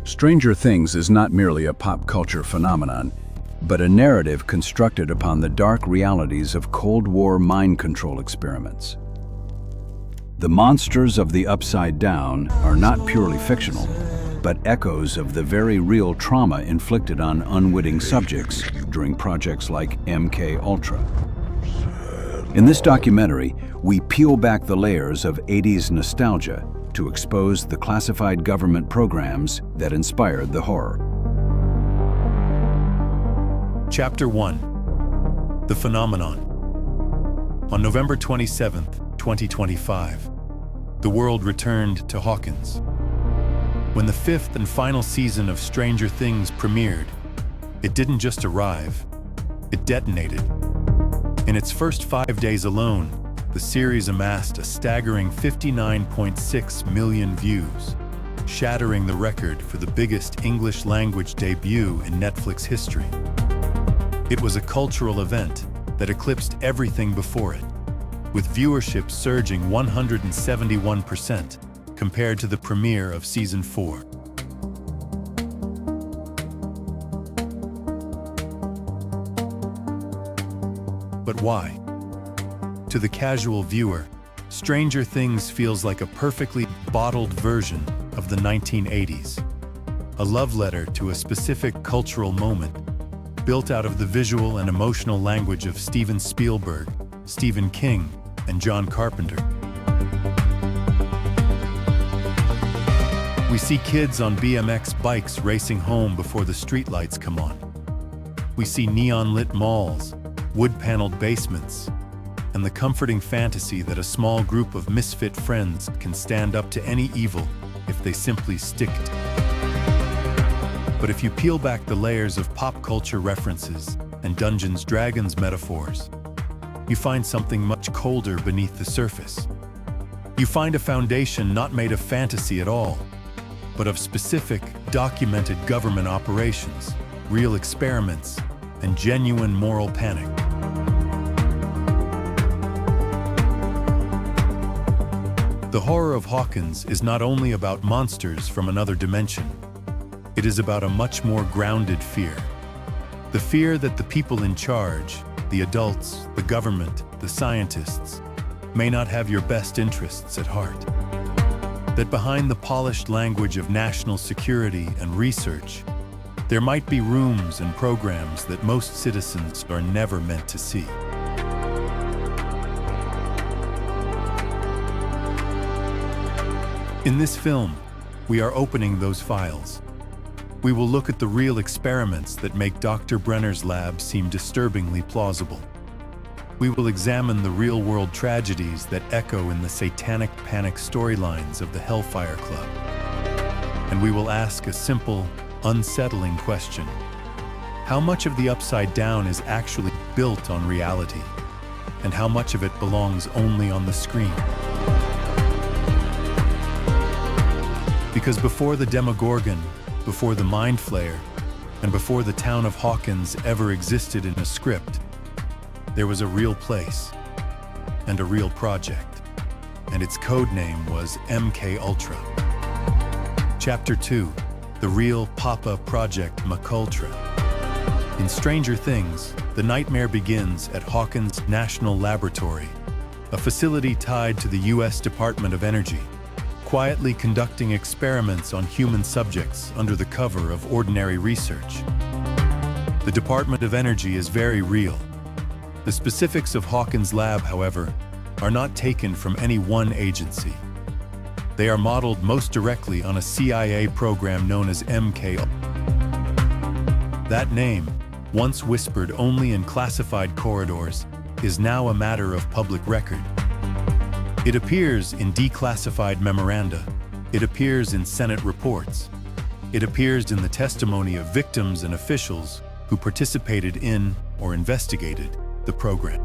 Stranger Things is not merely a pop culture phenomenon, but a narrative constructed upon the dark realities of Cold War mind control experiments. The monsters of the Upside Down are not purely fictional, but echoes of the very real trauma inflicted on unwitting subjects during projects like MKUltra. In this documentary, we peel back the layers of 80s nostalgia to expose the classified government programs that inspired the horror. Chapter 1. The Phenomenon. On November 27, 2025, the world returned to Hawkins. When the fifth and final season of Stranger Things premiered, it didn't just arrive, it detonated. In its first 5 days alone, the series amassed a staggering 59.6 million views, shattering the record for the biggest English-language debut in Netflix history. It was a cultural event that eclipsed everything before it, with viewership surging 171% compared to the premiere of Season 4. But why? To the casual viewer, Stranger Things feels like a perfectly bottled version of the 1980s, a love letter to a specific cultural moment built out of the visual and emotional language of Steven Spielberg, Stephen King, and John Carpenter. We see kids on BMX bikes racing home before the streetlights come on. We see neon-lit malls, wood-paneled basements, and the comforting fantasy that a small group of misfit friends can stand up to any evil if they simply stick to it. But if you peel back the layers of pop culture references and Dungeons & Dragons metaphors, you find something much colder beneath the surface. You find a foundation not made of fantasy at all, but of specific, documented government operations, real experiments, and genuine moral panic. The horror of Hawkins is not only about monsters from another dimension. It is about a much more grounded fear. The fear that the people in charge, the adults, the government, the scientists, may not have your best interests at heart. That behind the polished language of national security and research, there might be rooms and programs that most citizens are never meant to see. In this film, we are opening those files. We will look at the real experiments that make Dr. Brenner's lab seem disturbingly plausible. We will examine the real-world tragedies that echo in the Satanic Panic storylines of the Hellfire Club. And we will ask a simple, unsettling question. How much of the Upside Down is actually built on reality? And how much of it belongs only on the screen? Because before the Demogorgon, before the Mind Flayer, and before the town of Hawkins ever existed in a script, there was a real place and a real project, and its code name was MKUltra. Chapter 2, The Real Papa Project MKUltra. In Stranger Things, the nightmare begins at Hawkins National Laboratory, a facility tied to the U.S. Department of Energy, quietly conducting experiments on human subjects under the cover of ordinary research. The Department of Energy is very real. The specifics of Hawkins Lab, however, are not taken from any one agency. They are modeled most directly on a CIA program known as MKUltra. That name, once whispered only in classified corridors, is now a matter of public record. It appears in declassified memoranda. It appears in Senate reports. It appears in the testimony of victims and officials who participated in or investigated the program.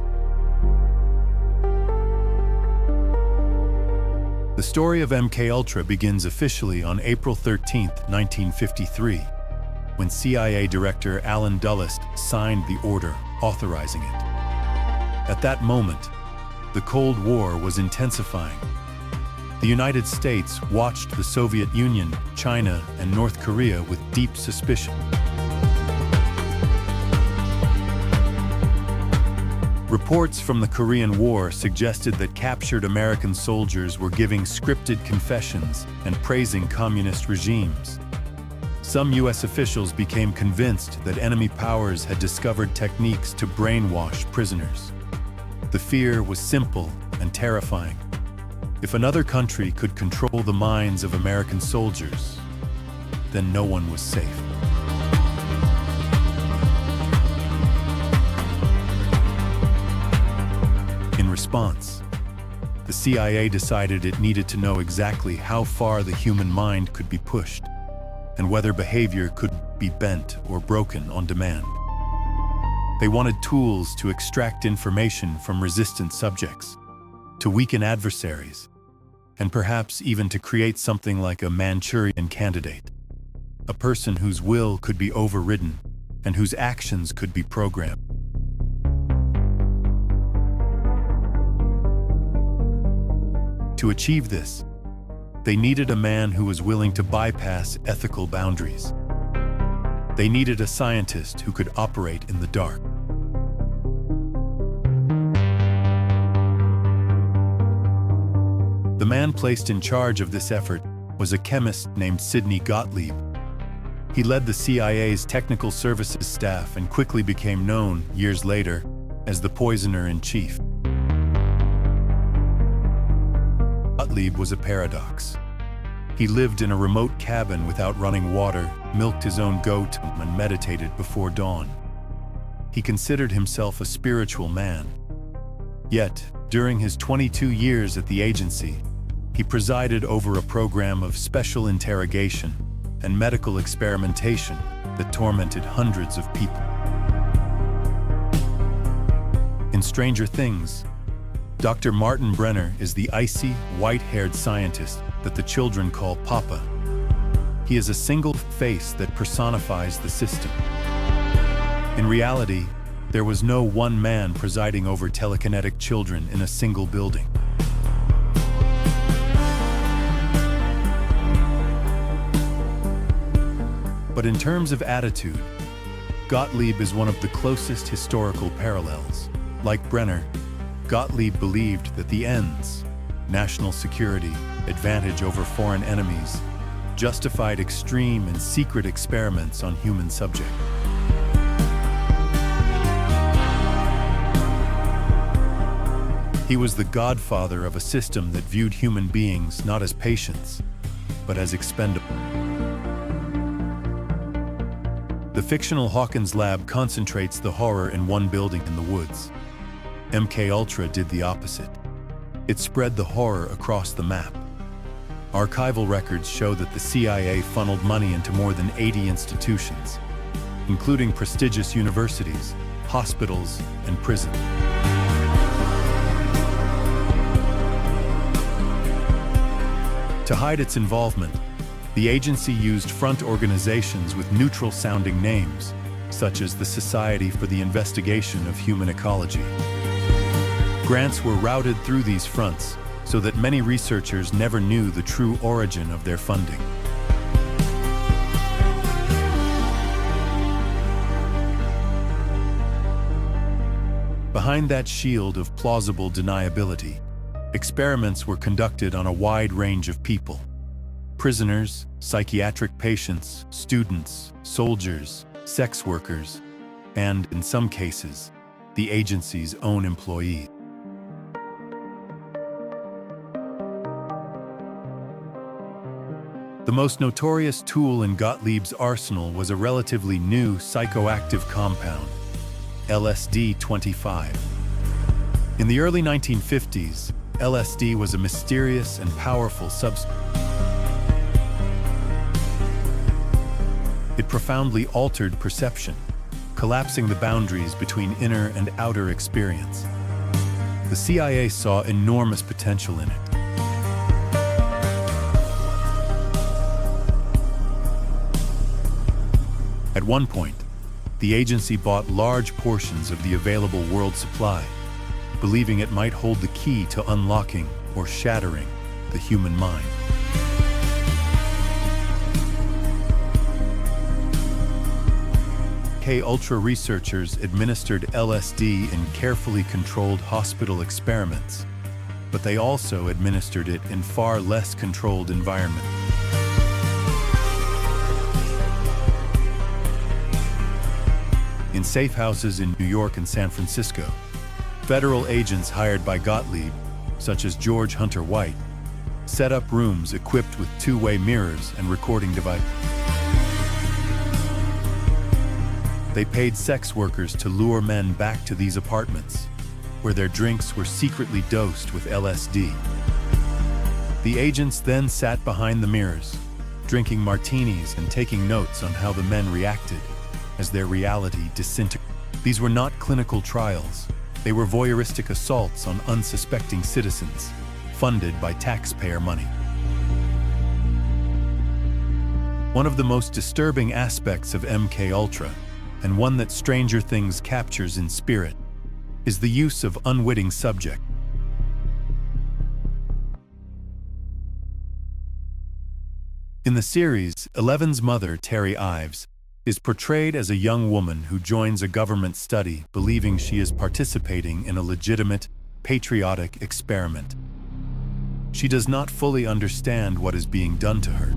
The story of MKUltra begins officially on April 13, 1953, when CIA Director Alan Dulles signed the order authorizing it. At that moment, the Cold War was intensifying. The United States watched the Soviet Union, China, and North Korea with deep suspicion. Reports from the Korean War suggested that captured American soldiers were giving scripted confessions and praising communist regimes. Some U.S. officials became convinced that enemy powers had discovered techniques to brainwash prisoners. The fear was simple and terrifying. If another country could control the minds of American soldiers, then no one was safe. In response, the CIA decided it needed to know exactly how far the human mind could be pushed and whether behavior could be bent or broken on demand. They wanted tools to extract information from resistant subjects, to weaken adversaries, and perhaps even to create something like a Manchurian candidate, a person whose will could be overridden and whose actions could be programmed. To achieve this, they needed a man who was willing to bypass ethical boundaries. They needed a scientist who could operate in the dark. The man placed in charge of this effort was a chemist named Sidney Gottlieb. He led the CIA's technical services staff and quickly became known, years later, as the poisoner-in-chief. Gottlieb was a paradox. He lived in a remote cabin without running water, milked his own goat, and meditated before dawn. He considered himself a spiritual man. Yet, during his 22 years at the agency, he presided over a program of special interrogation and medical experimentation that tormented hundreds of people. In Stranger Things, Dr. Martin Brenner is the icy, white-haired scientist that the children call Papa. He is a single face that personifies the system. In reality, there was no one man presiding over telekinetic children in a single building. But in terms of attitude, Gottlieb is one of the closest historical parallels. Like Brenner, Gottlieb believed that the ends, national security, advantage over foreign enemies, justified extreme and secret experiments on human subjects. He was the godfather of a system that viewed human beings not as patients, but as expendable. The fictional Hawkins Lab concentrates the horror in one building in the woods. MKUltra did the opposite. It spread the horror across the map. Archival records show that the CIA funneled money into more than 80 institutions, including prestigious universities, hospitals, and prisons. To hide its involvement, the agency used front organizations with neutral-sounding names, such as the Society for the Investigation of Human Ecology. Grants were routed through these fronts so that many researchers never knew the true origin of their funding. Behind that shield of plausible deniability, experiments were conducted on a wide range of people. Prisoners, psychiatric patients, students, soldiers, sex workers, and, in some cases, the agency's own employees. The most notorious tool in Gottlieb's arsenal was a relatively new psychoactive compound, LSD-25. In the early 1950s, LSD was a mysterious and powerful substance. It profoundly altered perception, collapsing the boundaries between inner and outer experience. The CIA saw enormous potential in it. At one point, the agency bought large portions of the available world supply, believing it might hold the key to unlocking or shattering the human mind. MKUltra researchers administered LSD in carefully controlled hospital experiments, but they also administered it in far less controlled environments. In safe houses in New York and San Francisco, federal agents hired by Gottlieb, such as George Hunter White, set up rooms equipped with two-way mirrors and recording devices. They paid sex workers to lure men back to these apartments, where their drinks were secretly dosed with LSD. The agents then sat behind the mirrors, drinking martinis and taking notes on how the men reacted as their reality disintegrated. These were not clinical trials. They were voyeuristic assaults on unsuspecting citizens, funded by taxpayer money. One of the most disturbing aspects of MKUltra, and one that Stranger Things captures in spirit, is the use of unwitting subjects. In the series, Eleven's mother, Terry Ives, is portrayed as a young woman who joins a government study believing she is participating in a legitimate, patriotic experiment. She does not fully understand what is being done to her.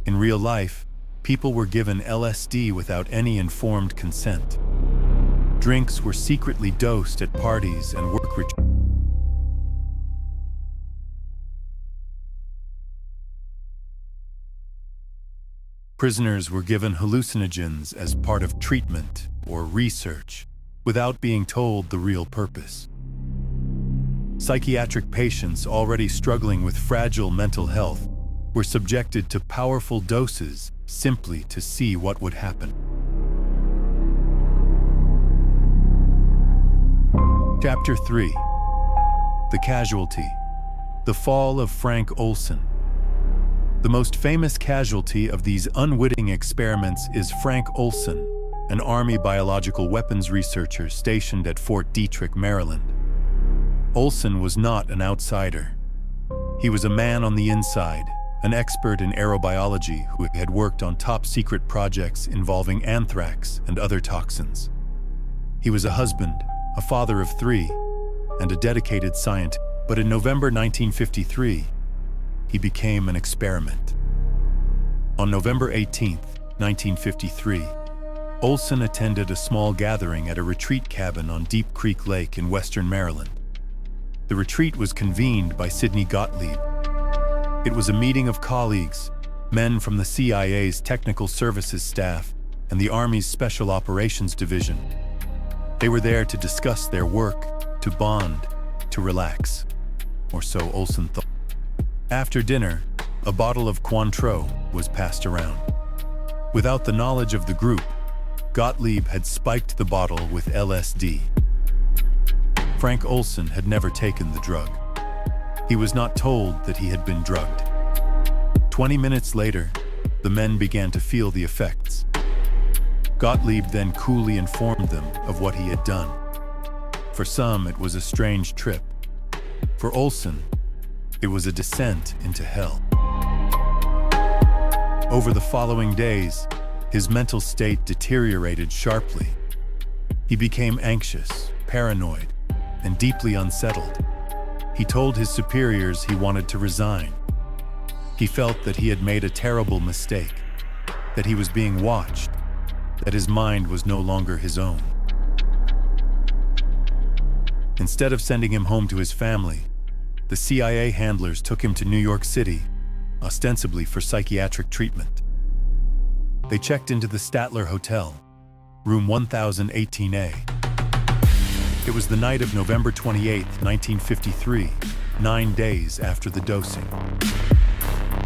In real life, people were given LSD without any informed consent. Drinks were secretly dosed at parties and work retreats. Prisoners were given hallucinogens as part of treatment or research, without being told the real purpose. Psychiatric patients already struggling with fragile mental health were subjected to powerful doses simply to see what would happen. Chapter 3. The Casualty. The Fall of Frank Olson. The most famous casualty of these unwitting experiments is Frank Olson, an Army biological weapons researcher stationed at Fort Detrick, Maryland. Olson was not an outsider. He was a man on the inside, an expert in aerobiology who had worked on top-secret projects involving anthrax and other toxins. He was a husband, a father of 3, and a dedicated scientist. But in November 1953, he became an experiment. On November 18, 1953, Olson attended a small gathering at a retreat cabin on Deep Creek Lake in western Maryland. The retreat was convened by Sidney Gottlieb. It was a meeting of colleagues, men from the CIA's Technical Services staff and the Army's Special Operations Division. They were there to discuss their work, to bond, to relax, or so Olson thought. After dinner, a bottle of Cointreau was passed around. Without the knowledge of the group, Gottlieb had spiked the bottle with LSD. Frank Olson had never taken the drug. He was not told that he had been drugged. 20 minutes later, the men began to feel the effects. Gottlieb then coolly informed them of what he had done. For some, it was a strange trip. For Olson, it was a descent into hell. Over the following days, his mental state deteriorated sharply. He became anxious, paranoid, and deeply unsettled. He told his superiors he wanted to resign. He felt that he had made a terrible mistake, that he was being watched, that his mind was no longer his own. Instead of sending him home to his family, the CIA handlers took him to New York City, ostensibly for psychiatric treatment. They checked into the Statler Hotel, room 1018A. It was the night of November 28, 1953, 9 days after the dosing.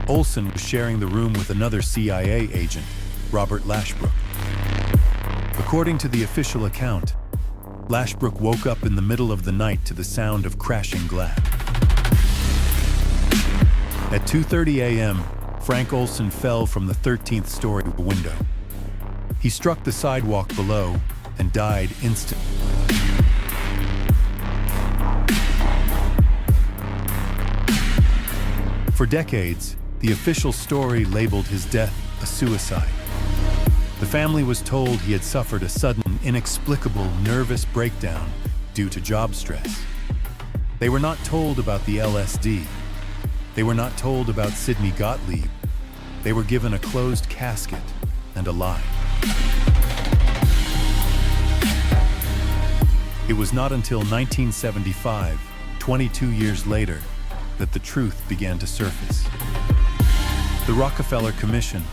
Olson was sharing the room with another CIA agent, Robert Lashbrook. According to the official account, Lashbrook woke up in the middle of the night to the sound of crashing glass. At 2:30 a.m., Frank Olson fell from the 13th story window. He struck the sidewalk below and died instantly. For decades, the official story labeled his death a suicide. The family was told he had suffered a sudden, inexplicable nervous breakdown due to job stress. They were not told about the LSD. They were not told about Sidney Gottlieb. They were given a closed casket and a lie. It was not until 1975, 22 years later, that the truth began to surface. The Rockefeller Commission,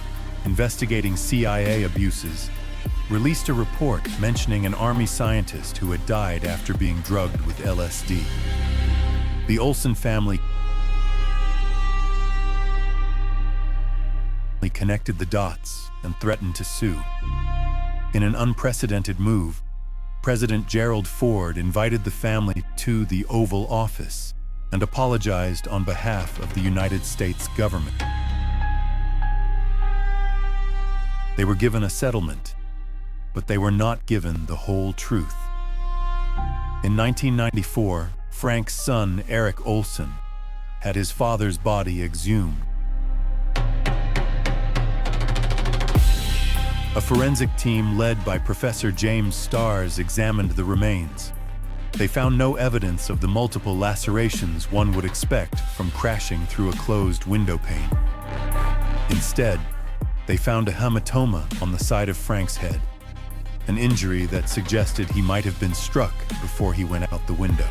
investigating CIA abuses, released a report mentioning an Army scientist who had died after being drugged with LSD. The Olson family connected the dots and threatened to sue. In an unprecedented move, President Gerald Ford invited the family to the Oval Office and apologized on behalf of the United States government. They were given a settlement, but they were not given the whole truth. In 1994, Frank's son, Eric Olson, had his father's body exhumed. A forensic team led by Professor James Starrs examined the remains. They found no evidence of the multiple lacerations one would expect from crashing through a closed window pane. Instead, they found a hematoma on the side of Frank's head, an injury that suggested he might have been struck before he went out the window.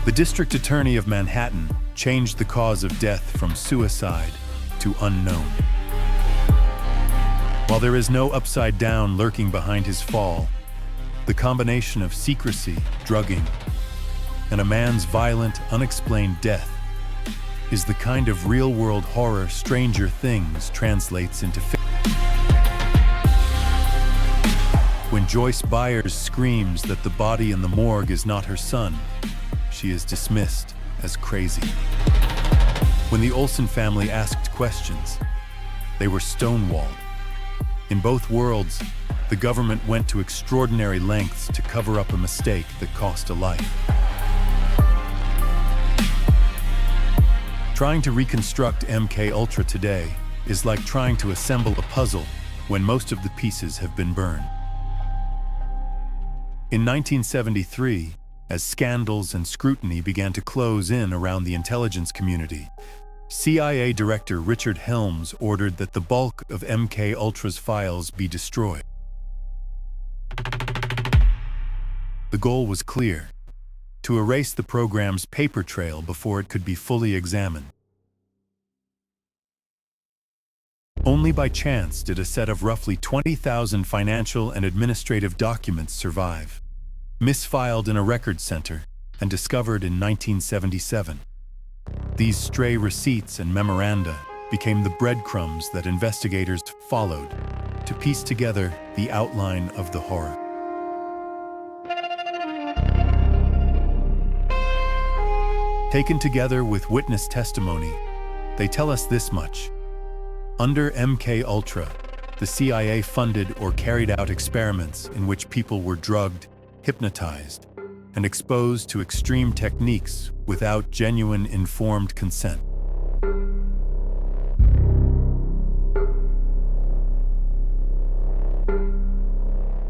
The District Attorney of Manhattan changed the cause of death from suicide to unknown. While there is no upside down lurking behind his fall, the combination of secrecy, drugging, and a man's violent, unexplained death is the kind of real-world horror Stranger Things translates into fiction. When Joyce Byers screams that the body in the morgue is not her son, she is dismissed as crazy. When the Olson family asked questions, they were stonewalled. In both worlds, the government went to extraordinary lengths to cover up a mistake that cost a life. Trying to reconstruct MKUltra today is like trying to assemble a puzzle when most of the pieces have been burned. In 1973, as scandals and scrutiny began to close in around the intelligence community, CIA Director Richard Helms ordered that the bulk of MKUltra's files be destroyed. The goal was clear: to erase the program's paper trail before it could be fully examined. Only by chance did a set of roughly 20,000 financial and administrative documents survive, misfiled in a record center and discovered in 1977. These stray receipts and memoranda became the breadcrumbs that investigators followed to piece together the outline of the horror. Taken together with witness testimony, they tell us this much. Under MKUltra, the CIA funded or carried out experiments in which people were drugged, hypnotized, and exposed to extreme techniques without genuine informed consent.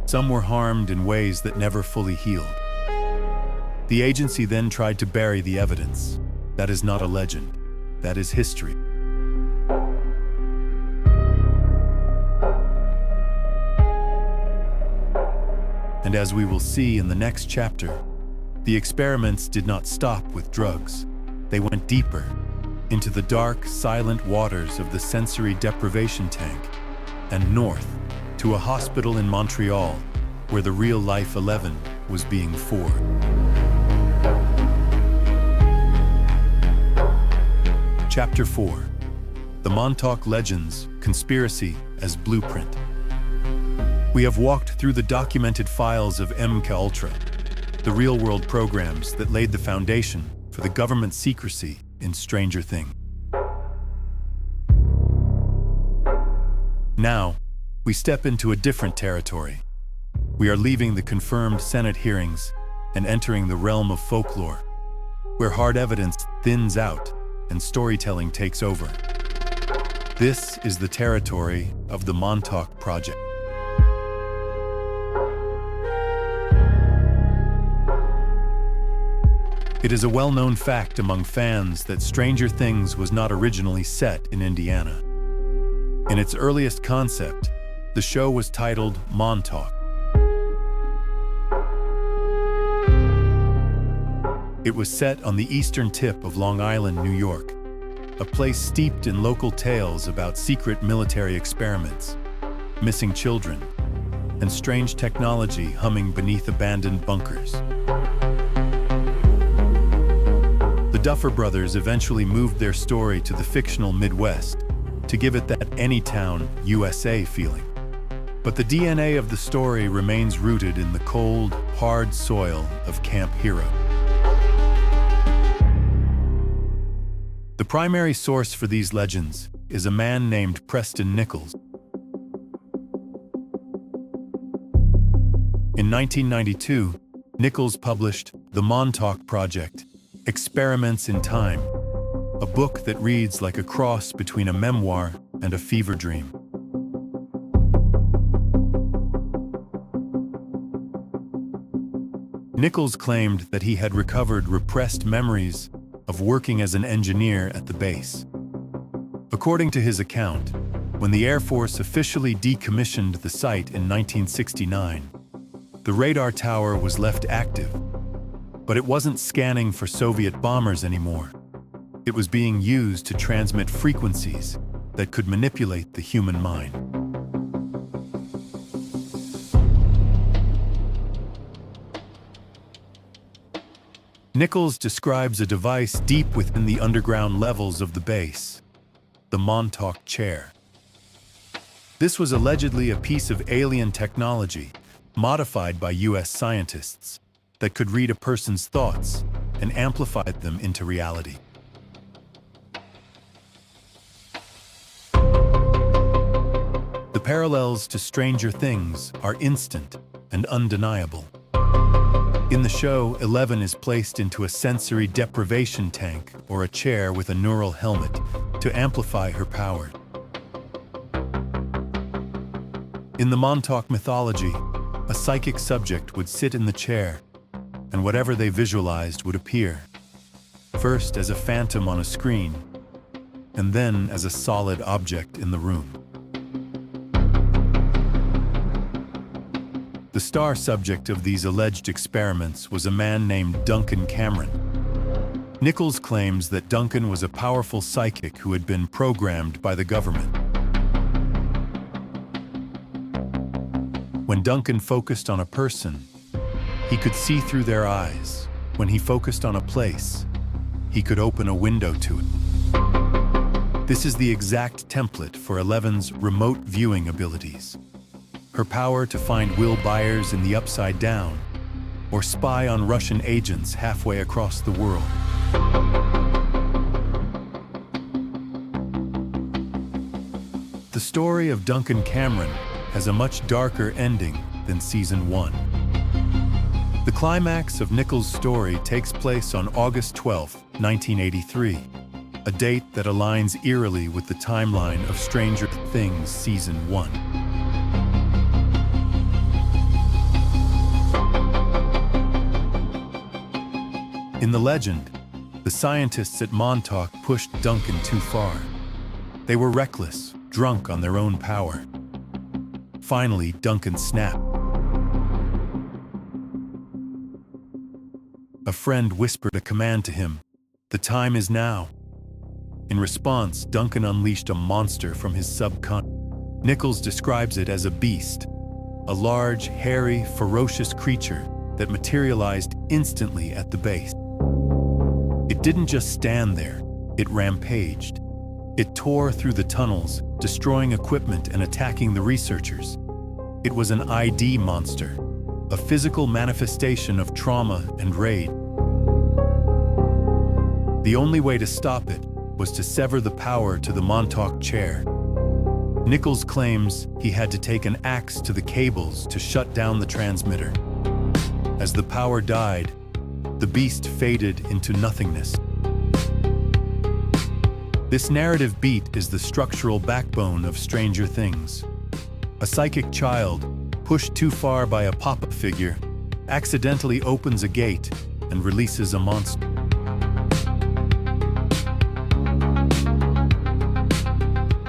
Some were harmed in ways that never fully healed. The agency then tried to bury the evidence. That is not a legend. That is history. And as we will see in the next chapter, the experiments did not stop with drugs. They went deeper, into the dark, silent waters of the sensory deprivation tank, and north to a hospital in Montreal where the real-life 11 was being forged. Chapter 4. The Montauk Legends, Conspiracy as Blueprint. We have walked through the documented files of MKUltra, the real-world programs that laid the foundation for the government secrecy in Stranger Things. Now, we step into a different territory. We are leaving the confirmed Senate hearings and entering the realm of folklore, where hard evidence thins out and storytelling takes over. This is the territory of the Montauk Project. It is a well-known fact among fans that Stranger Things was not originally set in Indiana. In its earliest concept, the show was titled Montauk. It was set on the eastern tip of Long Island, New York, a place steeped in local tales about secret military experiments, missing children, and strange technology humming beneath abandoned bunkers. The Duffer Brothers eventually moved their story to the fictional Midwest to give it that Anytown, USA feeling. But the DNA of the story remains rooted in the cold, hard soil of Camp Hero. The primary source for these legends is a man named Preston Nichols. In 1992, Nichols published The Montauk Project, Experiments in Time, a book that reads like a cross between a memoir and a fever dream. Nichols claimed that he had recovered repressed memories of working as an engineer at the base. According to his account, when the Air Force officially decommissioned the site in 1969, the radar tower was left active, but it wasn't scanning for Soviet bombers anymore. It was being used to transmit frequencies that could manipulate the human mind. Nichols describes a device deep within the underground levels of the base, the Montauk chair. This was allegedly a piece of alien technology modified by US scientists that could read a person's thoughts and amplify them into reality. The parallels to Stranger Things are instant and undeniable. In the show, Eleven is placed into a sensory deprivation tank or a chair with a neural helmet to amplify her power. In the Montauk mythology, a psychic subject would sit in the chair, and whatever they visualized would appear, first as a phantom on a screen, and then as a solid object in the room. The star subject of these alleged experiments was a man named Duncan Cameron. Nichols claims that Duncan was a powerful psychic who had been programmed by the government. When Duncan focused on a person, he could see through their eyes. When he focused on a place, he could open a window to it. This is the exact template for Eleven's remote viewing abilities. Her power to find Will Byers in the Upside Down, or spy on Russian agents halfway across the world. The story of Duncan Cameron has a much darker ending than Season 1. The climax of Nichols' story takes place on August 12, 1983, a date that aligns eerily with the timeline of Stranger Things Season 1. In the legend, the scientists at Montauk pushed Duncan too far. They were reckless, drunk on their own power. Finally, Duncan snapped. A friend whispered a command to him, "The time is now." In response, Duncan unleashed a monster from his subconscious. Nichols describes it as a beast, a large, hairy, ferocious creature that materialized instantly at the base. It didn't just stand there, it rampaged. It tore through the tunnels, destroying equipment and attacking the researchers. It was an ID monster, a physical manifestation of trauma and rage. The only way to stop it was to sever the power to the Montauk chair. Nichols claims he had to take an axe to the cables to shut down the transmitter. As the power died, the beast faded into nothingness. This narrative beat is the structural backbone of Stranger Things. A psychic child, pushed too far by a pop-up figure, accidentally opens a gate and releases a monster.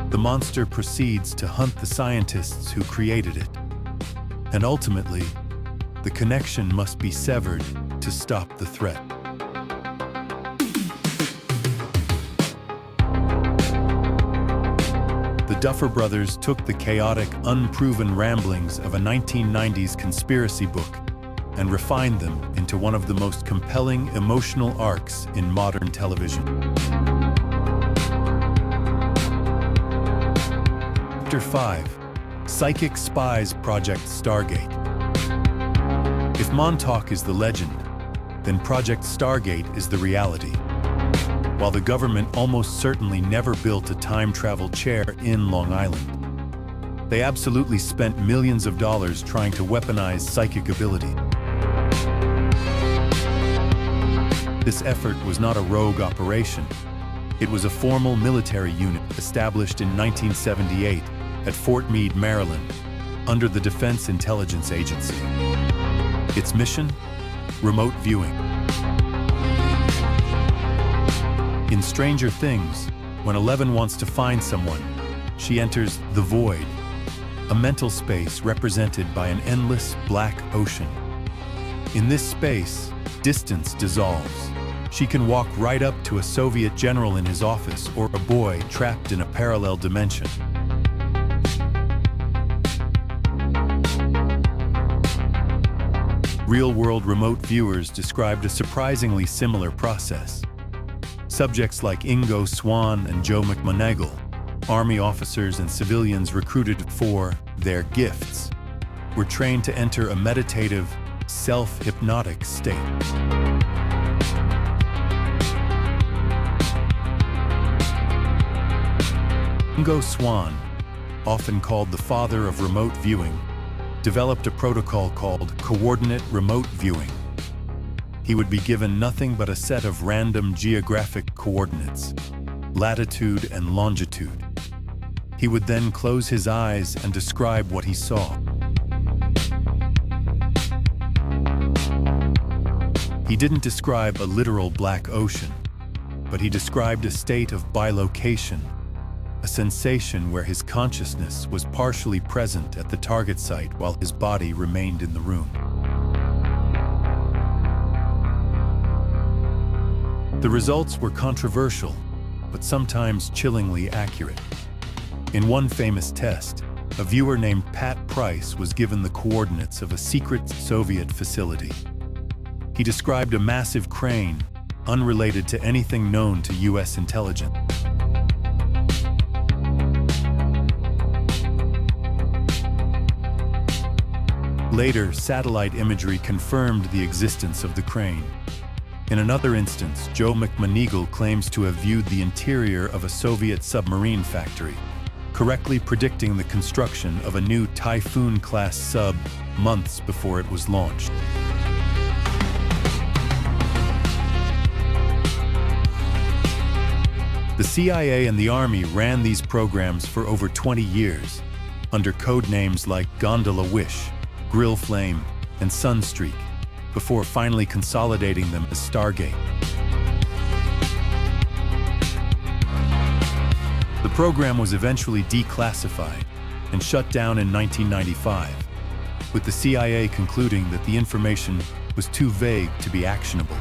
The monster proceeds to hunt the scientists who created it. And ultimately, the connection must be severed to stop the threat. The Duffer Brothers took the chaotic, unproven ramblings of a 1990s conspiracy book and refined them into one of the most compelling emotional arcs in modern television. Chapter 5: Psychic Spies Project Stargate. If Montauk is the legend, then Project Stargate is the reality. While the government almost certainly never built a time-travel chair in Long Island, they absolutely spent millions of dollars trying to weaponize psychic ability. This effort was not a rogue operation. It was a formal military unit established in 1978 at Fort Meade, Maryland, under the Defense Intelligence Agency. Its mission? Remote viewing. In Stranger Things, when Eleven wants to find someone, she enters the Void, a mental space represented by an endless black ocean. In this space, distance dissolves. She can walk right up to a Soviet general in his office or a boy trapped in a parallel dimension. Real-world remote viewers described a surprisingly similar process. Subjects like Ingo Swann and Joe McMoneagle, Army officers and civilians recruited for their gifts, were trained to enter a meditative, self-hypnotic state. Ingo Swann, often called the father of remote viewing, developed a protocol called coordinate remote viewing. He would be given nothing but a set of random geographic coordinates, latitude and longitude. He would then close his eyes and describe what he saw. He didn't describe a literal black ocean, but he described a state of bilocation, a sensation where his consciousness was partially present at the target site while his body remained in the room. The results were controversial, but sometimes chillingly accurate. In one famous test, a viewer named Pat Price was given the coordinates of a secret Soviet facility. He described a massive crane, unrelated to anything known to U.S. intelligence. Later, satellite imagery confirmed the existence of the crane. In another instance, Joe McMoneagle claims to have viewed the interior of a Soviet submarine factory, correctly predicting the construction of a new Typhoon-class sub months before it was launched. The CIA and the Army ran these programs for over 20 years, under code names like Gondola Wish, Grill Flame, and Sunstreak, before finally consolidating them as Stargate. The program was eventually declassified and shut down in 1995, with the CIA concluding that the information was too vague to be actionable.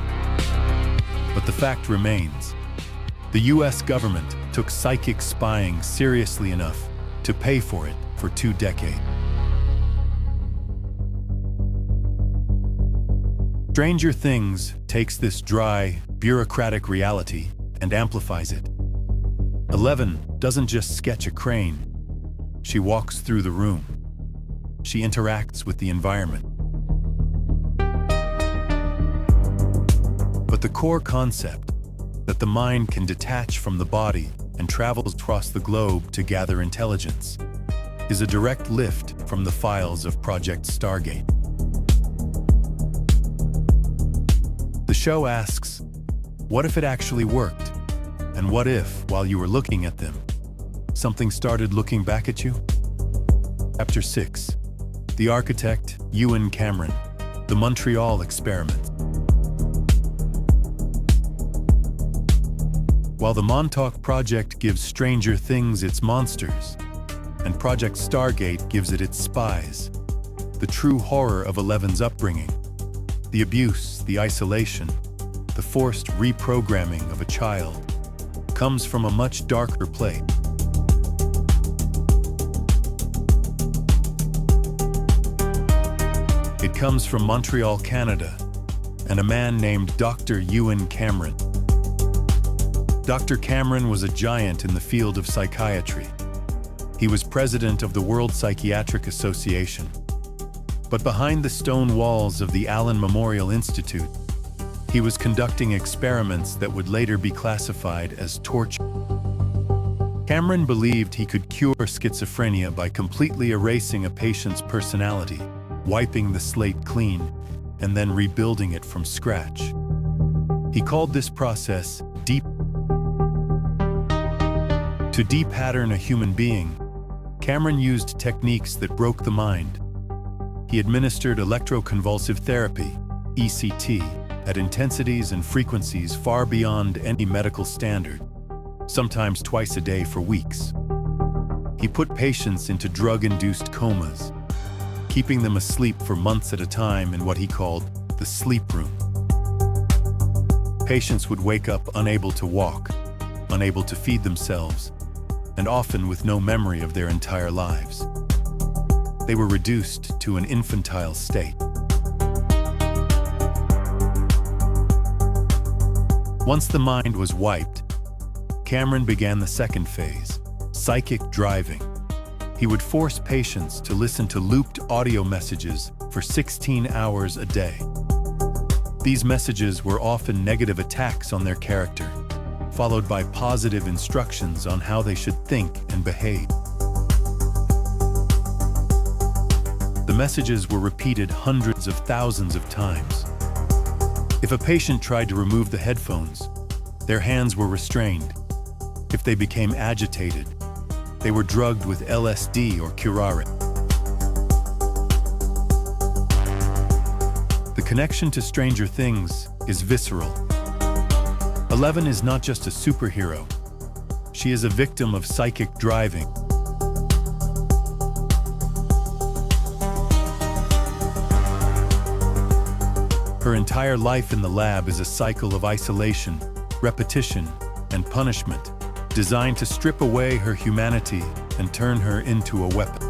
But the fact remains, the US government took psychic spying seriously enough to pay for it for 2 decades. Stranger Things takes this dry, bureaucratic reality and amplifies it. Eleven doesn't just sketch a crane. She walks through the room. She interacts with the environment. But the core concept, that the mind can detach from the body and travel across the globe to gather intelligence, is a direct lift from the files of Project Stargate. The show asks, what if it actually worked? And what if, while you were looking at them, something started looking back at you? Chapter 6. The architect, Ewen Cameron. The Montreal experiment. While the Montauk Project gives Stranger Things its monsters, and Project Stargate gives it its spies, the true horror of Eleven's upbringing, the abuse, the isolation, the forced reprogramming of a child, comes from a much darker place. It comes from Montreal, Canada, and a man named Dr. Ewen Cameron. Dr. Cameron was a giant in the field of psychiatry. He was president of the World Psychiatric Association. But behind the stone walls of the Allen Memorial Institute, he was conducting experiments that would later be classified as torture. Cameron believed he could cure schizophrenia by completely erasing a patient's personality, wiping the slate clean, and then rebuilding it from scratch. He called this process To de-pattern a human being, Cameron used techniques that broke the mind. He administered electroconvulsive therapy, ECT, at intensities and frequencies far beyond any medical standard, sometimes twice a day for weeks. He put patients into drug-induced comas, keeping them asleep for months at a time in what he called the sleep room. Patients would wake up unable to walk, unable to feed themselves, and often with no memory of their entire lives. They were reduced to an infantile state. Once the mind was wiped, Cameron began the second phase, psychic driving. He would force patients to listen to looped audio messages for 16 hours a day. These messages were often negative attacks on their character, followed by positive instructions on how they should think and behave. The messages were repeated hundreds of thousands of times. If a patient tried to remove the headphones, their hands were restrained. If they became agitated, they were drugged with LSD or curare. The connection to Stranger Things is visceral. Eleven is not just a superhero. She is a victim of psychic driving. Her entire life in the lab is a cycle of isolation, repetition, and punishment, designed to strip away her humanity and turn her into a weapon.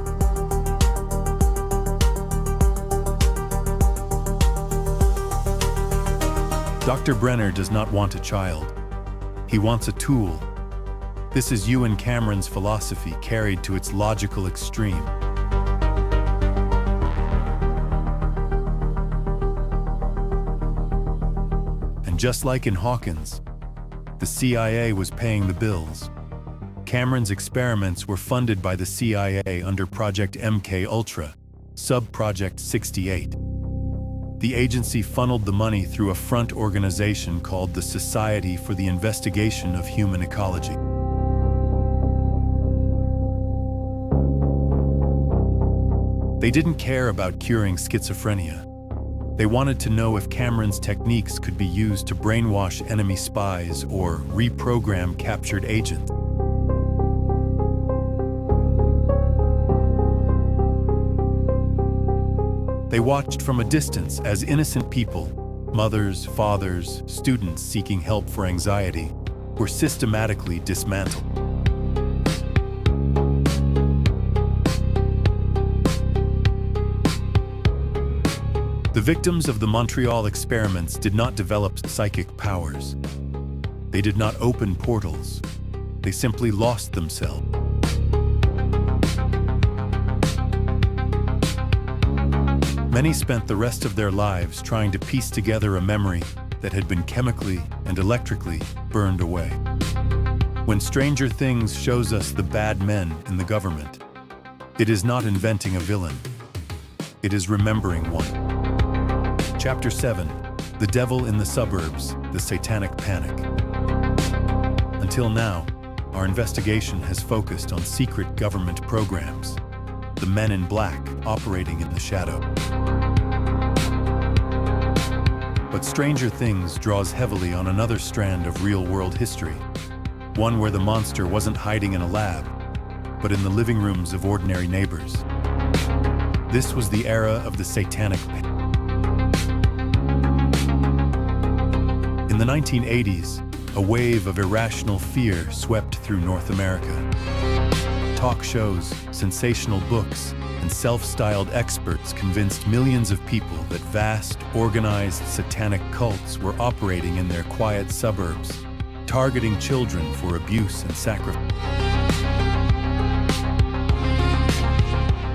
Dr. Brenner does not want a child. He wants a tool. This is Ewen Cameron's philosophy carried to its logical extreme. And just like in Hawkins, the CIA was paying the bills. Cameron's experiments were funded by the CIA under Project MKUltra, Sub-Project 68. The agency funneled the money through a front organization called the Society for the Investigation of Human Ecology. They didn't care about curing schizophrenia. They wanted to know if Cameron's techniques could be used to brainwash enemy spies or reprogram captured agents. They watched from a distance as innocent people, mothers, fathers, students seeking help for anxiety, were systematically dismantled. The victims of the Montreal experiments did not develop psychic powers. They did not open portals. They simply lost themselves. Many spent the rest of their lives trying to piece together a memory that had been chemically and electrically burned away. When Stranger Things shows us the bad men in the government, it is not inventing a villain. It is remembering one. Chapter 7. The Devil in the Suburbs, the Satanic Panic. Until now, our investigation has focused on secret government programs, the men in black operating in the shadow. But Stranger Things draws heavily on another strand of real-world history, one where the monster wasn't hiding in a lab, but in the living rooms of ordinary neighbors. This was the era of the Satanic Panic. In the 1980s, a wave of irrational fear swept through North America. Talk shows, sensational books, and self-styled experts convinced millions of people that vast, organized satanic cults were operating in their quiet suburbs, targeting children for abuse and sacrifice.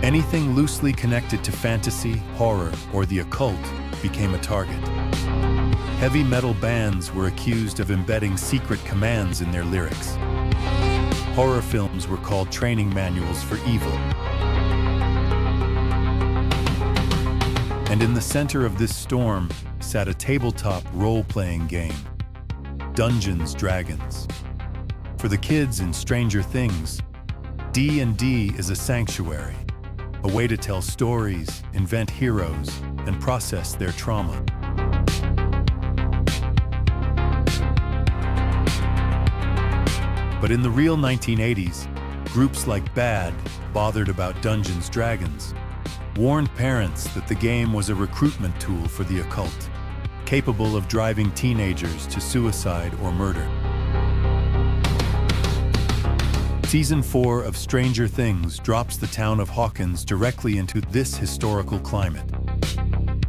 Anything loosely connected to fantasy, horror, or the occult became a target. Heavy metal bands were accused of embedding secret commands in their lyrics. Horror films were called training manuals for evil. And in the center of this storm sat a tabletop role-playing game, Dungeons & Dragons. For the kids in Stranger Things, D&D is a sanctuary, a way to tell stories, invent heroes, and process their trauma. But in the real 1980s, groups like BAD, Bothered About Dungeons & Dragons, warned parents that the game was a recruitment tool for the occult, capable of driving teenagers to suicide or murder. Season 4 of Stranger Things drops the town of Hawkins directly into this historical climate.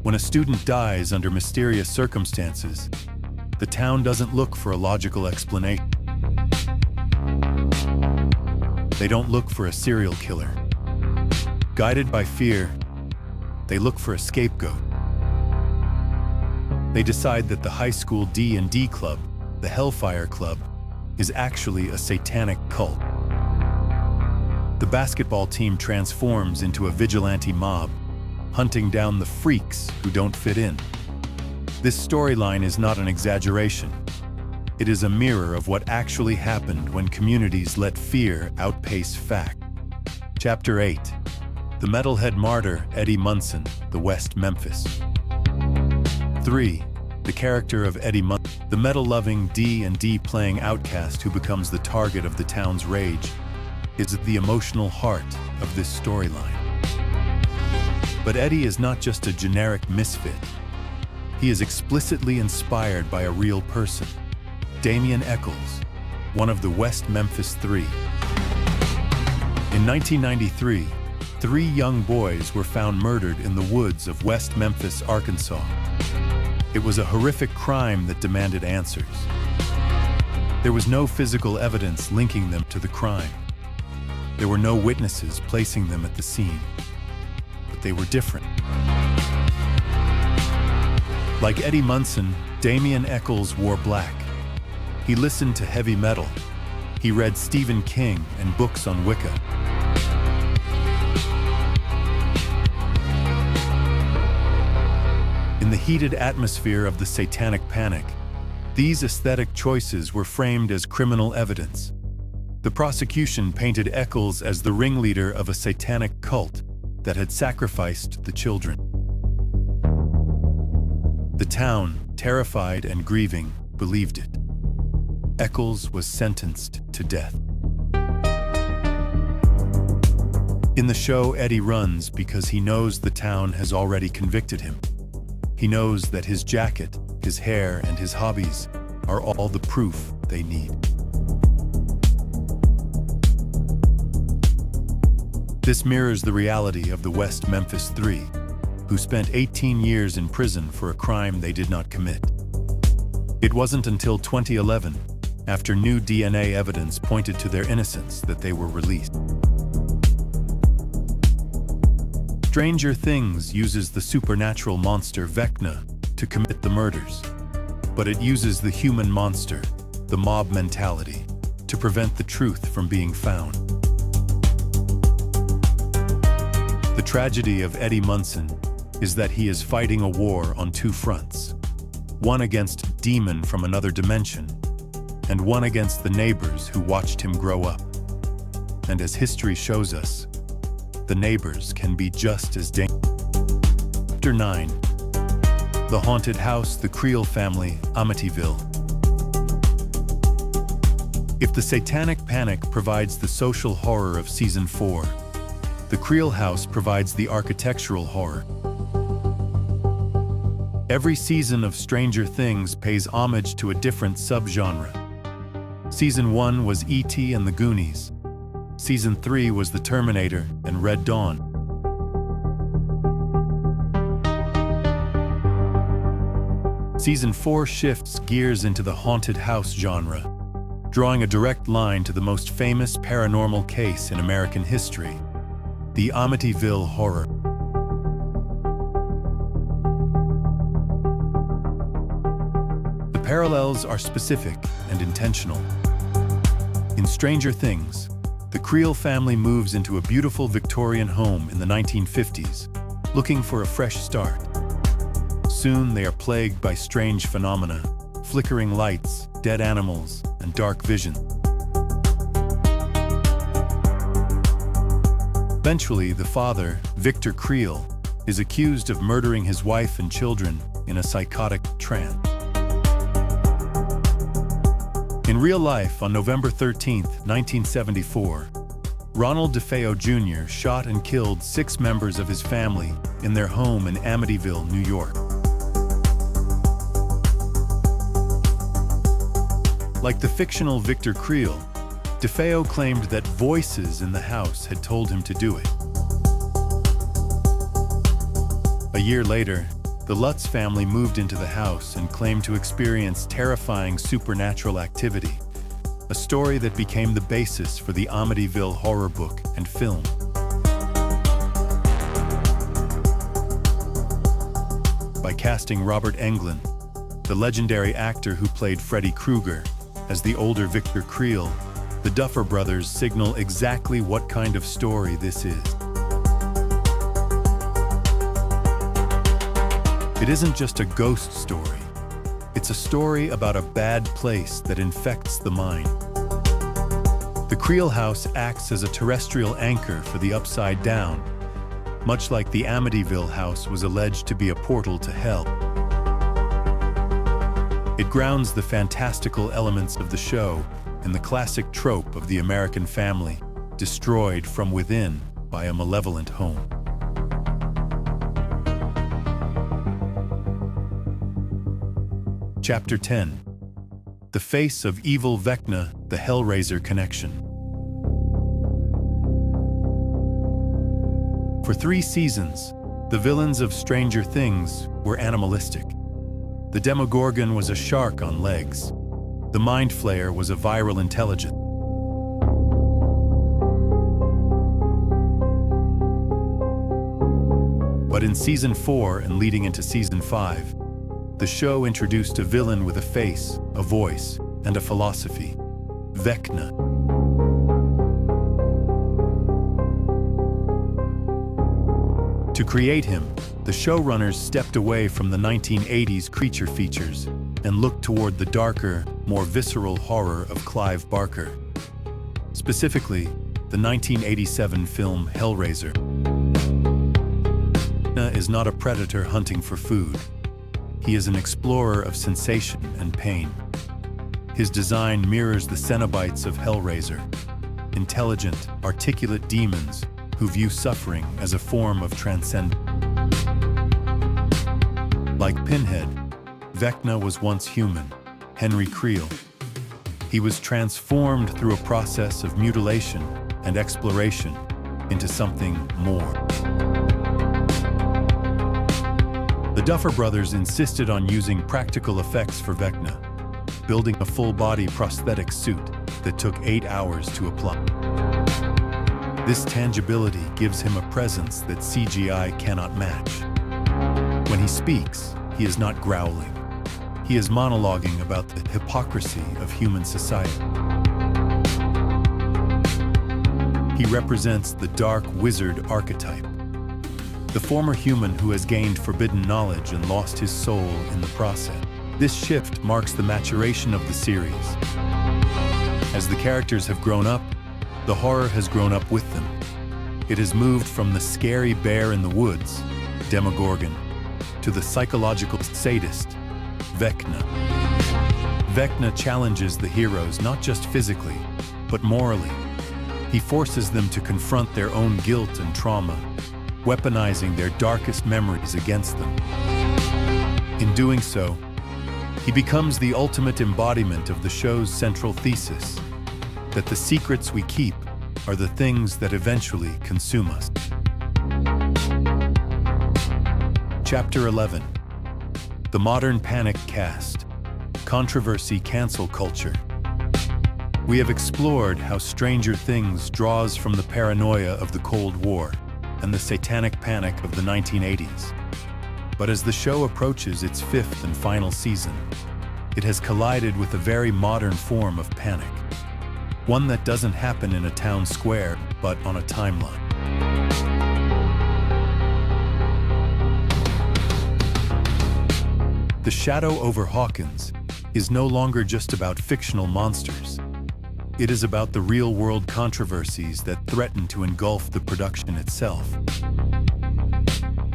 When a student dies under mysterious circumstances, the town doesn't look for a logical explanation. They don't look for a serial killer. Guided by fear, they look for a scapegoat. They decide that the high school D&D club, the Hellfire Club, is actually a satanic cult. The basketball team transforms into a vigilante mob, hunting down the freaks who don't fit in. This storyline is not an exaggeration. It is a mirror of what actually happened when communities let fear outpace fact. Chapter 8. The Metalhead Martyr, Eddie Munson, the West Memphis. 3. The character of Eddie Munson, the metal-loving D&D playing outcast who becomes the target of the town's rage, is the emotional heart of this storyline. But Eddie is not just a generic misfit. He is explicitly inspired by a real person, Damien Eccles, one of the West Memphis Three. In 1993, 3 young boys were found murdered in the woods of West Memphis, Arkansas. It was a horrific crime that demanded answers. There was no physical evidence linking them to the crime. There were no witnesses placing them at the scene. But they were different. Like Eddie Munson, Damien Eccles wore black. He listened to heavy metal. He read Stephen King and books on Wicca. In the heated atmosphere of the Satanic Panic, these aesthetic choices were framed as criminal evidence. The prosecution painted Eccles as the ringleader of a satanic cult that had sacrificed the children. The town, terrified and grieving, believed it. Eccles was sentenced to death. In the show, Eddie runs because he knows the town has already convicted him. He knows that his jacket, his hair, and his hobbies are all the proof they need. This mirrors the reality of the West Memphis Three, who spent 18 years in prison for a crime they did not commit. It wasn't until 2011, after new DNA evidence pointed to their innocence, that they were released. Stranger Things uses the supernatural monster Vecna to commit the murders, but it uses the human monster, the mob mentality, to prevent the truth from being found. The tragedy of Eddie Munson is that he is fighting a war on 2 fronts. one against a demon from another dimension, and one against the neighbors who watched him grow up. And as history shows us, the neighbors can be just as dangerous. Chapter 9. The Haunted House, the Creel Family, Amityville. If the Satanic Panic provides the social horror of Season 4, the Creel House provides the architectural horror. Every season of Stranger Things pays homage to a different subgenre. Season 1 was E.T. and the Goonies. Season 3 was The Terminator and Red Dawn. Season 4 shifts gears into the haunted house genre, drawing a direct line to the most famous paranormal case in American history, the Amityville Horror. The parallels are specific and intentional. In Stranger Things, the Creel family moves into a beautiful Victorian home in the 1950s, looking for a fresh start. Soon they are plagued by strange phenomena, flickering lights, dead animals, and dark vision. Eventually, the father, Victor Creel, is accused of murdering his wife and children in a psychotic trance. In real life, on November 13, 1974, Ronald DeFeo Jr. shot and killed 6 members of his family in their home in Amityville, New York. Like the fictional Victor Creel, DeFeo claimed that voices in the house had told him to do it. A year later, the Lutz family moved into the house and claimed to experience terrifying supernatural activity, a story that became the basis for the Amityville horror book and film. By casting Robert Englund, the legendary actor who played Freddy Krueger, as the older Victor Creel, the Duffer Brothers signal exactly what kind of story this is. It isn't just a ghost story. It's a story about a bad place that infects the mind. The Creel house acts as a terrestrial anchor for the upside down, much like the Amityville house was alleged to be a portal to hell. It grounds the fantastical elements of the show in the classic trope of the American family, destroyed from within by a malevolent home. Chapter 10. The Face of Evil Vecna, the Hellraiser Connection. For 3 seasons, the villains of Stranger Things were animalistic. The Demogorgon was a shark on legs. The Mind Flayer was a viral intelligence. But in Season 4 and leading into Season 5, the show introduced a villain with a face, a voice, and a philosophy, Vecna. To create him, the showrunners stepped away from the 1980s creature features and looked toward the darker, more visceral horror of Clive Barker. Specifically, the 1987 film Hellraiser. Vecna is not a predator hunting for food. He is an explorer of sensation and pain. His design mirrors the Cenobites of Hellraiser, intelligent, articulate demons who view suffering as a form of transcendence. Like Pinhead, Vecna was once human, Henry Creel. He was transformed through a process of mutilation and exploration into something more. The Duffer Brothers insisted on using practical effects for Vecna, building a full-body prosthetic suit that took 8 hours to apply. This tangibility gives him a presence that CGI cannot match. When he speaks, he is not growling. He is monologuing about the hypocrisy of human society. He represents the dark wizard archetype, the former human who has gained forbidden knowledge and lost his soul in the process. This shift marks the maturation of the series. As the characters have grown up, the horror has grown up with them. It has moved from the scary bear in the woods, Demogorgon, to the psychological sadist, Vecna. Vecna challenges the heroes not just physically, but morally. He forces them to confront their own guilt and trauma, weaponizing their darkest memories against them. In doing so, he becomes the ultimate embodiment of the show's central thesis, that the secrets we keep are the things that eventually consume us. Chapter 11. The Modern Panic Cast. Controversy Cancel Culture. We have explored how Stranger Things draws from the paranoia of the Cold War and the Satanic Panic of the 1980s. But as the show approaches its fifth and final season, it has collided with a very modern form of panic. One that doesn't happen in a town square, but on a timeline. The shadow over Hawkins is no longer just about fictional monsters. It is about the real-world controversies that threaten to engulf the production itself.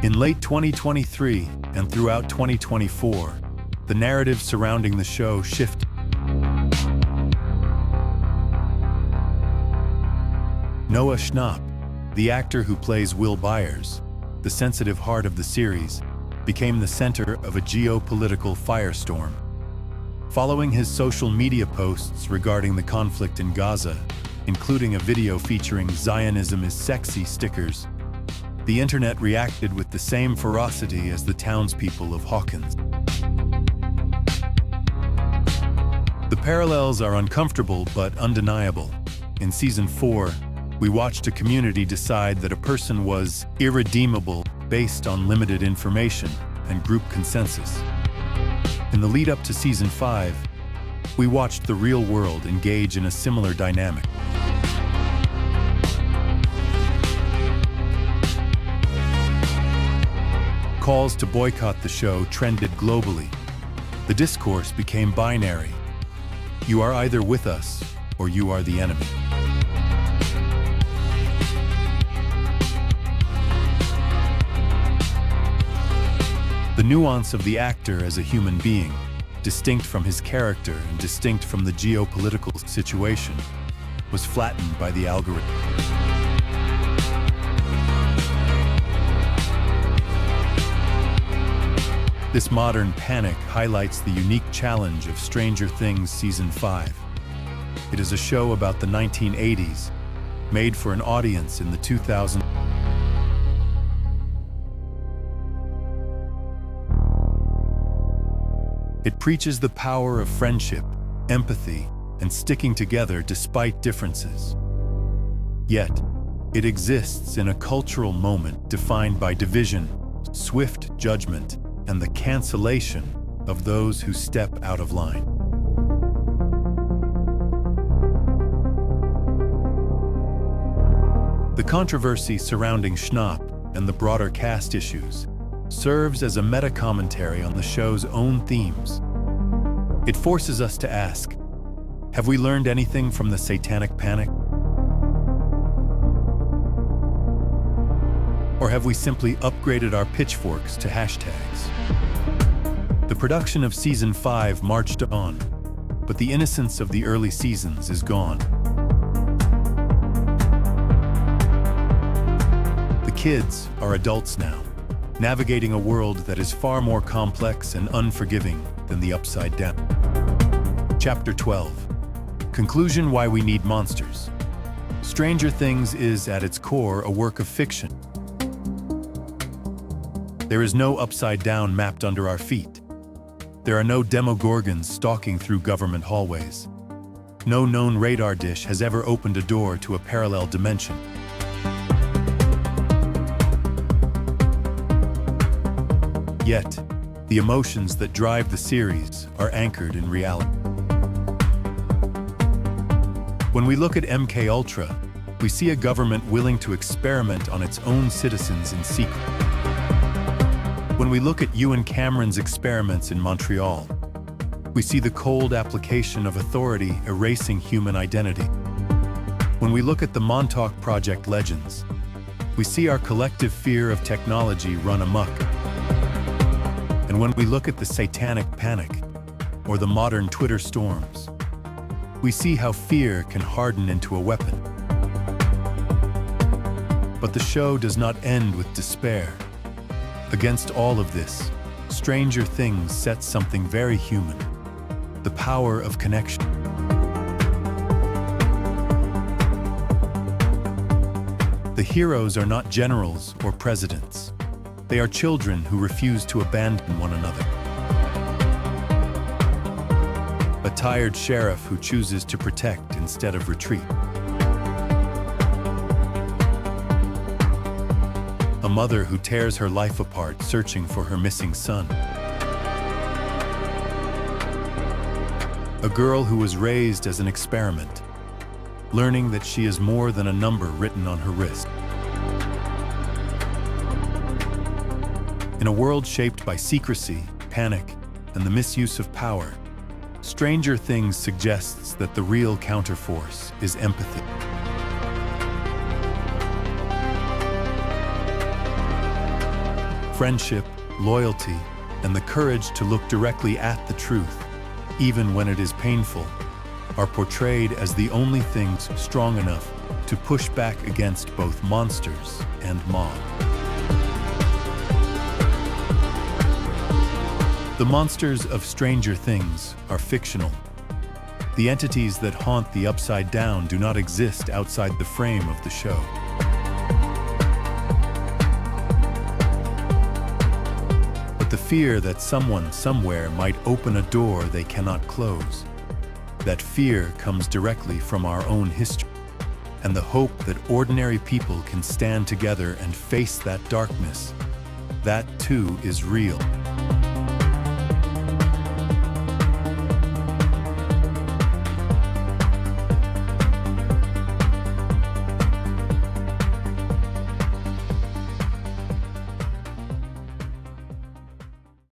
In late 2023 and throughout 2024, the narrative surrounding the show shifted. Noah Schnapp, the actor who plays Will Byers, the sensitive heart of the series, became the center of a geopolitical firestorm. Following his social media posts regarding the conflict in Gaza, including a video featuring "Zionism is sexy" stickers, the internet reacted with the same ferocity as the townspeople of Hawkins. The parallels are uncomfortable but undeniable. In Season 4, we watched a community decide that a person was irredeemable based on limited information and group consensus. In the lead-up to Season 5, we watched the real world engage in a similar dynamic. Calls to boycott the show trended globally. The discourse became binary. You are either with us or you are the enemy. The nuance of the actor as a human being, distinct from his character and distinct from the geopolitical situation, was flattened by the algorithm. This modern panic highlights the unique challenge of Stranger Things Season 5. It is a show about the 1980s, made for an audience in the 2000s. It preaches the power of friendship, empathy, and sticking together despite differences. Yet, it exists in a cultural moment defined by division, swift judgment, and the cancellation of those who step out of line. The controversy surrounding Schnapp and the broader cast issues serves as a meta-commentary on the show's own themes. It forces us to ask, have we learned anything from the Satanic Panic? Or have we simply upgraded our pitchforks to hashtags? The production of Season 5 marched on, but the innocence of the early seasons is gone. The kids are adults now, navigating a world that is far more complex and unforgiving than the Upside Down. Chapter 12. Conclusion: Why we need monsters. Stranger Things is, at its core, a work of fiction. There is no Upside Down mapped under our feet. There are no Demogorgons stalking through government hallways. No known radar dish has ever opened a door to a parallel dimension. Yet, the emotions that drive the series are anchored in reality. When we look at MKUltra, we see a government willing to experiment on its own citizens in secret. When we look at Ewen Cameron's experiments in Montreal, We see the cold application of authority erasing human identity. When we look at the Montauk Project legends, we see our collective fear of technology run amok. And when we look at the Satanic Panic, or the modern Twitter storms, we see how fear can harden into a weapon. But the show does not end with despair. Against all of this, Stranger Things sets something very human: the power of connection. The heroes are not generals or presidents. They are children who refuse to abandon one another. A tired sheriff who chooses to protect instead of retreat. A mother who tears her life apart searching for her missing son. A girl who was raised as an experiment, learning that she is more than a number written on her wrist. In a world shaped by secrecy, panic, and the misuse of power, Stranger Things suggests that the real counterforce is empathy. Friendship, loyalty, and the courage to look directly at the truth, even when it is painful, are portrayed as the only things strong enough to push back against both monsters and mob. The monsters of Stranger Things are fictional. The entities that haunt the Upside Down do not exist outside the frame of the show. But the fear that someone somewhere might open a door they cannot close, that fear comes directly from our own history, and the hope that ordinary people can stand together and face that darkness, that too is real.